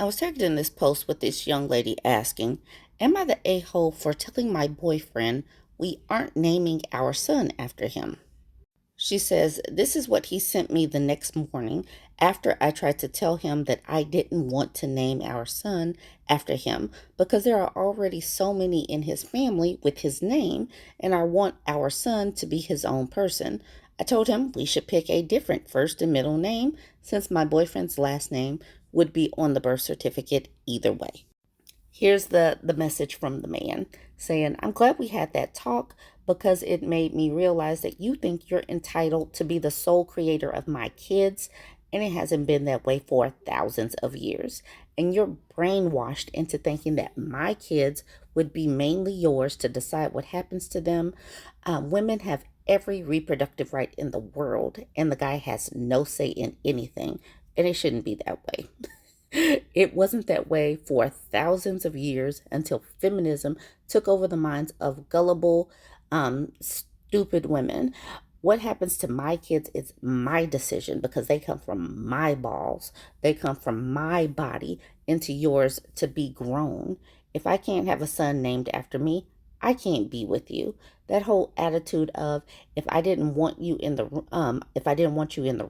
I was tagged in this post with this young lady asking, am I the a-hole for telling my boyfriend we aren't naming our son after him? She says, this is what he sent me the next morning after I tried to tell him that I didn't want to name our son after him because there are already so many in his family with his name, and I want our son to be his own person. I told him we should pick a different first and middle name since my boyfriend's last name would be on the birth certificate either way. Here's the message from the man saying, I'm glad we had that talk because it made me realize that you think you're entitled to be the sole creator of my kids, and it hasn't been that way for thousands of years. And you're brainwashed into thinking that my kids would be mainly yours to decide what happens to them. Women have every reproductive right in the world, and the guy has no say in anything, and it shouldn't be that way. It wasn't that way for thousands of years until feminism took over the minds of gullible, stupid women. What happens to my kids is my decision because they come from my balls. They come from my body into yours to be grown. If I can't have a son named after me, I can't be with you. That whole attitude of if I didn't want you in the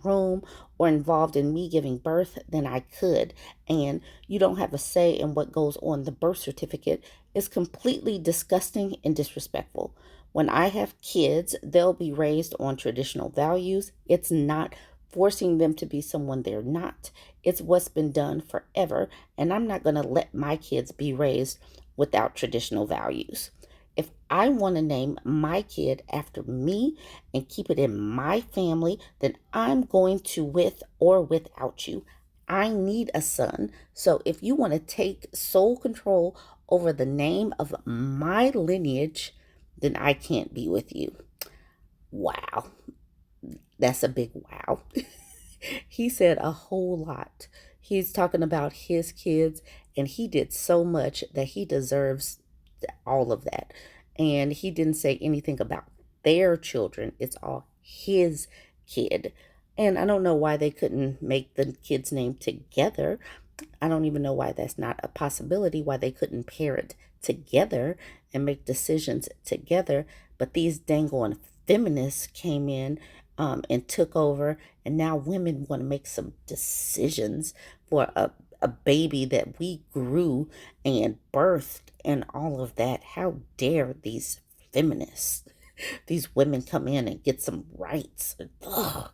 room or involved in me giving birth, then I could, and you don't have a say in what goes on the birth certificate is completely disgusting and disrespectful. When I have kids, they'll be raised on traditional values. It's not forcing them to be someone they're not. It's what's been done forever, and I'm not going to let my kids be raised without traditional values. If I want to name my kid after me and keep it in my family, then I'm going to with or without you. I need a son. So if you want to take sole control over the name of my lineage, then I can't be with you. Wow. That's a big wow. He said a whole lot. He's talking about his kids, and he did so much that he deserves all of that. And he didn't say anything about their children. It's all his kid. And I don't know why they couldn't make the kid's name together. I don't even know why that's not a possibility, why they couldn't pair it together and make decisions together. But these dang on feminists came in and took over, and now women want to make some decisions for a baby that we grew and birthed and all of that. How dare these feminists, these women come in and get some rights? Ugh.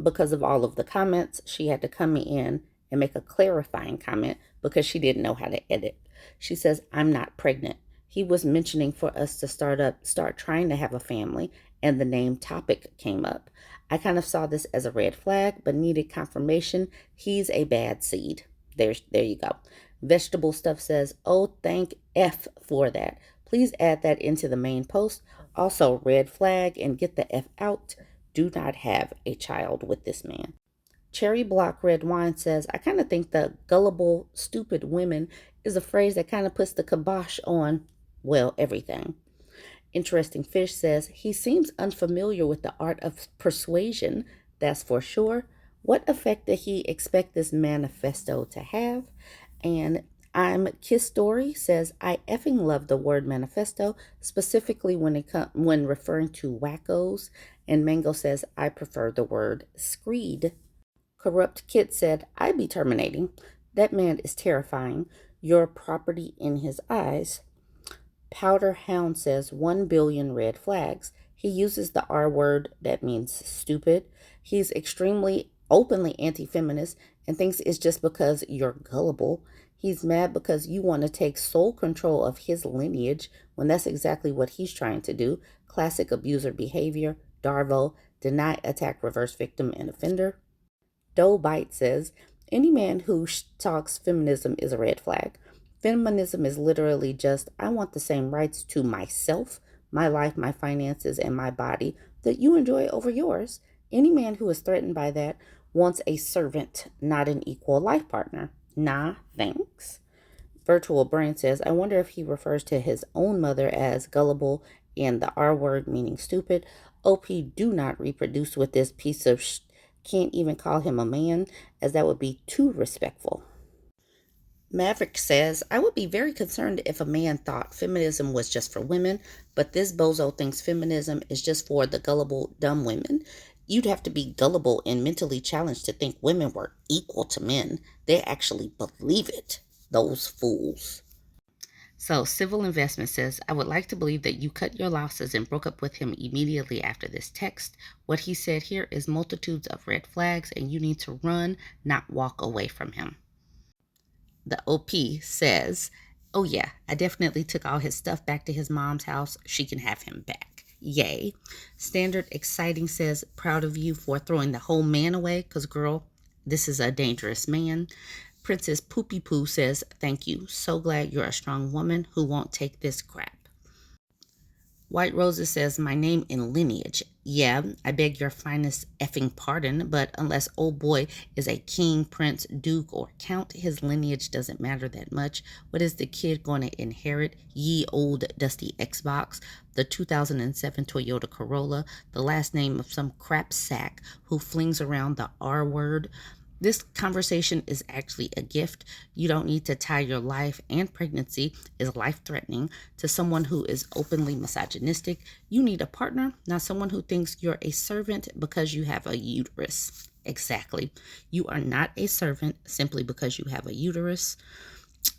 Because of all of the comments, she had to come in and make a clarifying comment because she didn't know how to edit. She says, I'm not pregnant. He was mentioning for us to start trying to have a family, and the name topic came up. I kind of saw this as a red flag, but needed confirmation. He's a bad seed. There you go. Vegetable Stuff says, oh, thank F for that. Please add that into the main post. Also, red flag and get the F out. Do not have a child with this man. Cherry Block Red Wine says, I kind of think the gullible, stupid women is a phrase that kind of puts the kibosh on, well, everything. Interesting Fish says, he seems unfamiliar with the art of persuasion, that's for sure. What effect did he expect this manifesto to have? And I'm Kiss Story says, I effing love the word manifesto, specifically when referring to wackos. And Mango says, I prefer the word screed. Corrupt Kid said, I be terminating. That man is terrifying. Your property in his eyes. Powder Hound says 1 billion red flags. He uses the R word that means stupid. He's extremely openly anti-feminist and thinks it's just because you're gullible. He's mad because you want to take sole control of his lineage when that's exactly what he's trying to do. Classic abuser behavior. Darvo, deny, attack, reverse victim, and offender. Doe Bite says, any man who talks feminism is a red flag. Feminism is literally just, I want the same rights to myself, my life, my finances, and my body that you enjoy over yours. Any man who is threatened by that wants a servant, not an equal life partner. Nah, thanks. Virtual Brain says, I wonder if he refers to his own mother as gullible and the R word meaning stupid. OP, do not reproduce with this piece of can't even call him a man, as that would be too respectful. Maverick says, I would be very concerned if a man thought feminism was just for women, but this bozo thinks feminism is just for the gullible, dumb women. You'd have to be gullible and mentally challenged to think women were equal to men. They actually believe it. Those fools. So, Civil Investment says, I would like to believe that you cut your losses and broke up with him immediately after this text. What he said here is multitudes of red flags, and you need to run, not walk away from him. The OP says, oh yeah, I definitely took all his stuff back to his mom's house. She can have him back. Yay. Standard Exciting says, proud of you for throwing the whole man away, because girl, this is a dangerous man. Princess Poopy Poo says, thank you. So glad you're a strong woman who won't take this crap. White Roses says, my name and lineage. Yeah, I beg your finest effing pardon, but unless old boy is a king, prince, duke, or count, his lineage doesn't matter that much. What is the kid going to inherit? Ye old dusty Xbox, the 2007 Toyota Corolla, the last name of some crap sack who flings around the R word. This conversation is actually a gift. You don't need to tie your life, and pregnancy is life-threatening, to someone who is openly misogynistic. You need a partner, not someone who thinks you're a servant because you have a uterus. Exactly. You are not a servant simply because you have a uterus.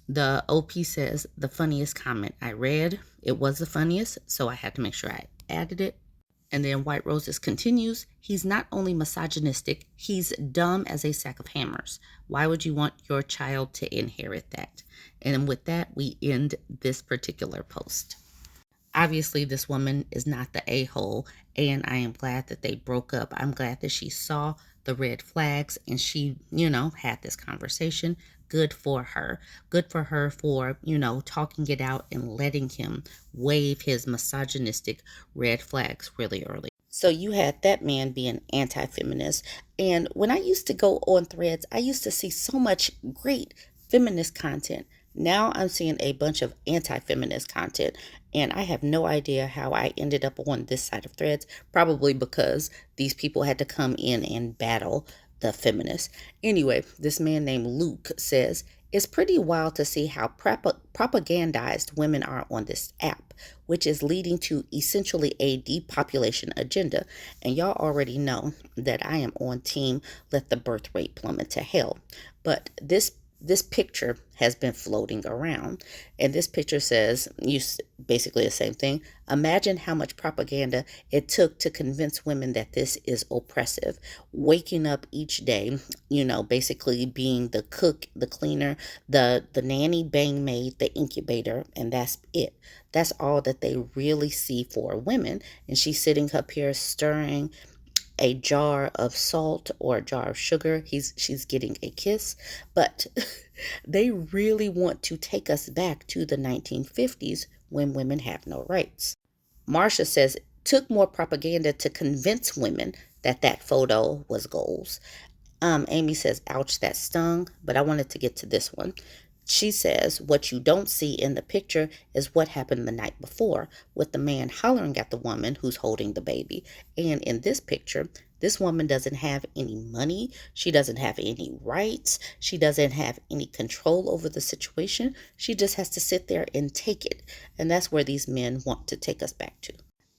The OP says, the funniest comment I read. It was the funniest, so I had to make sure I added it. And then White Roses continues, he's not only misogynistic, he's dumb as a sack of hammers. Why would you want your child to inherit that? And with that, we end this particular post. Obviously, this woman is not the a-hole, and I am glad that they broke up. I'm glad that she saw the red flags and she, had this conversation. Good for her. Good for her for, talking it out and letting him wave his misogynistic red flags really early. So you had that man being anti-feminist. And when I used to go on Threads, I used to see so much great feminist content. Now I'm seeing a bunch of anti-feminist content, and I have no idea how I ended up on this side of Threads, probably because these people had to come in and battle the feminists. Anyway, this man named Luke says, it's pretty wild to see how propagandized women are on this app, which is leading to essentially a depopulation agenda. And y'all already know that I am on team let the birth rate plummet to hell. But this picture has been floating around, and this picture says basically the same thing. Imagine how much propaganda it took to convince women that this is oppressive. Waking up each day, basically being the cook, the cleaner, the nanny, bang maid, the incubator, and that's it. That's all that they really see for women. And she's sitting up here stirring a jar of salt or a jar of sugar. She's getting a kiss, but they really want to take us back to the 1950s when women have no rights. Marsha says it took more propaganda to convince women that photo was goals. Amy says, ouch, that stung, but I wanted to get to this one. She says, what you don't see in the picture is what happened the night before with the man hollering at the woman who's holding the baby. And in this picture, this woman doesn't have any money. She doesn't have any rights. She doesn't have any control over the situation. She just has to sit there and take it. And that's where these men want to take us back to.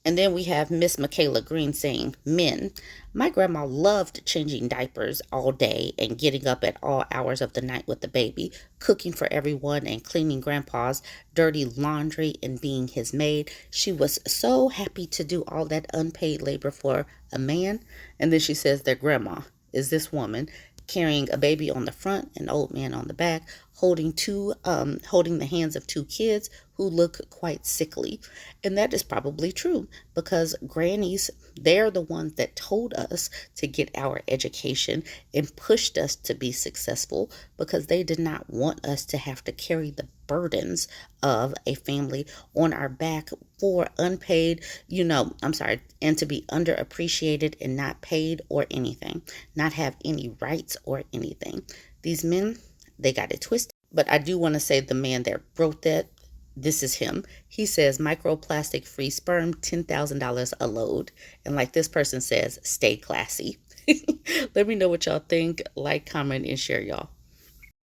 And then we have Miss Michaela Green saying, men, my grandma loved changing diapers all day and getting up at all hours of the night with the baby, cooking for everyone and cleaning grandpa's dirty laundry and being his maid. She was so happy to do all that unpaid labor for a man. And then she says their grandma is this woman carrying a baby on the front, an old man on the back, holding the hands of two kids who look quite sickly. And that is probably true, because grannies, they're the ones that told us to get our education and pushed us to be successful, because they did not want us to have to carry the burdens of a family on our back for unpaid, and to be underappreciated and not paid or anything, not have any rights or anything. These men, they got it twisted. But I do want to say the man that wrote that, this is him. He says microplastic free sperm, $10,000 a load. And like this person says, stay classy. Let me know what y'all think. Like, comment, and share, y'all.